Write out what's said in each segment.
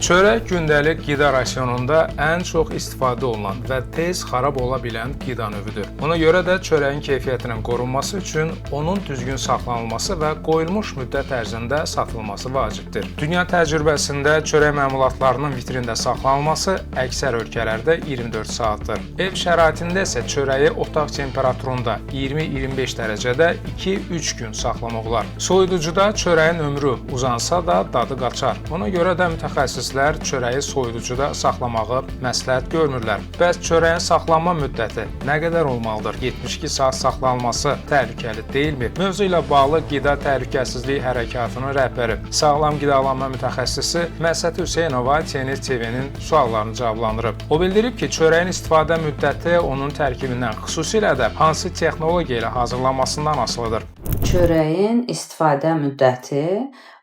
Çörək gündəlik qida rasionunda ən çox istifadə olunan və tez xarab ola bilən qida növüdür. Ona görə də çörəyin keyfiyyətinin qorunması üçün onun düzgün saxlanılması və qoyulmuş müddət ərzində satılması vacibdir. Dünya təcrübəsində çörək məmulatlarının vitrində saxlanılması əksər ölkələrdə 24 saatdır. Ev şəraitində isə çörəyi otaq temperaturunda 20-25 dərəcədə 2-3 gün saxlamaq olar. Soyuducuda çörəyin ömrü uzansa da dadı qaçar. Ona görə də mütəxəssislər çörəyi soyuducuda saxlamağı məsləhət görmürlər. Bəs çörəyin saxlanma müddəti nə qədər olmalıdır? 72 saat saxlanılması təhlükəli deyilmi? Mövzu ilə bağlı Qida Təhlükəsizliyi Hərəkatının rəhbəri, sağlam qidalanma mütəxəssisi Məsət Hüseynova TNT TV-nin suallarını cavablandırıb. O bildirib ki, çörəyin istifadə müddəti onun tərkibindən, xüsusilə də hansı texnologiya ilə hazırlanmasından asılıdır. Çörəyin istifadə müddəti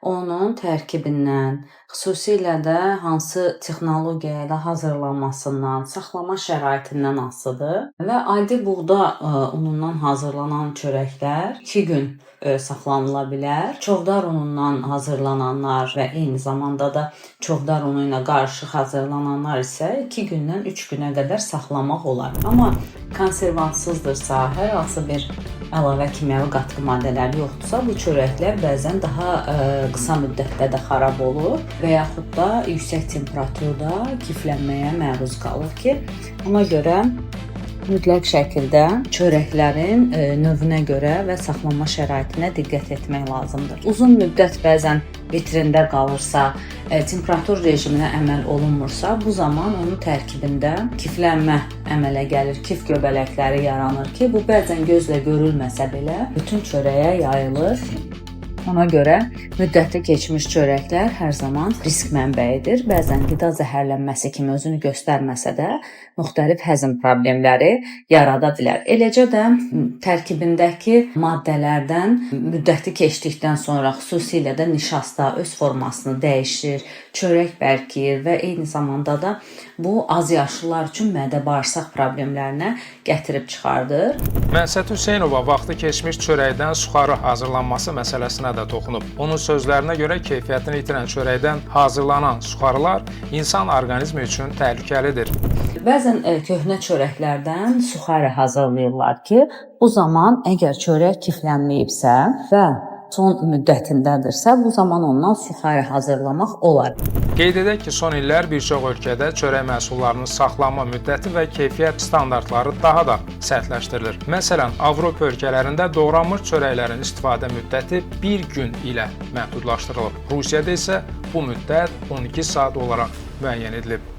onun tərkibindən, xüsusilə də hansı texnologiya ilə hazırlanmasından, saxlama şəraitindən asılıdır və adi buğda unundan hazırlanan çörəklər 2 gün saxlanıla bilər. Çoğdar unundan hazırlananlar və eyni zamanda da çoğdar unu ilə qarışıq hazırlananlar isə 2 gündən 3 günə qədər saxlamaq olar. Amma konservantsızdırsa, hər hansı bir əlavə kimyəvi qatqı maddələri yoxdursa, bu çörəklər bəzən daha qısa müddətdə də xarab olur və yaxud da yüksək temperaturda kiflənməyə məruz qalır ki, ona görə mütləq şəkildə çörəklərin növünə görə və saxlanma şəraitinə diqqət etmək lazımdır. Uzun müddət bəzən vitrində qalırsa, temperatur rejiminə əməl olunmursa, bu zaman onun tərkibində kiflənmə əmələ gəlir, kif göbələkləri yaranır ki, bu bəzən gözlə görülməsə belə bütün çörəyə yayılır. Ona görə müddəti keçmiş çörəklər hər zaman risk mənbəyidir. Bəzən qida zəhərlənməsi kimi özünü göstərməsə də müxtəlif həzm problemləri yarada bilər. Eləcə də tərkibindəki maddələrdən müddəti keçdikdən sonra xüsusilə də nişasta öz formasını dəyişir, çörək bərkiyir və eyni zamanda da bu azyaşlılar üçün mədə-bağırsaq problemlərinə gətirib çıxardır. Məsət Hüseynova vaxtı keçmiş çörəkdən suxarı hazırlanması məsələsinə də toxunub. Onun sözlərinə görə keyfiyyətini itirən çörəkdən hazırlanan suxarılar insan orqanizmi üçün təhlükəlidir. Bəzən köhnə çörəklərdən suxarı hazırlayırlar ki, bu zaman əgər çörək kiflənməyibsə və son müddətindədirsə, bu zaman ondan suxarı hazırlamaq olar. Qeyd edək ki, son illər bir çox ölkədə çörək məhsullarının saxlanma müddəti və keyfiyyət standartları daha da sərtləşdirilir. Məsələn, Avropa ölkələrində doğranmış çörəklərin istifadə müddəti 1 gün ilə məhdudlaşdırılıb. Rusiyada isə bu müddət 12 saat olaraq müəyyən edilib.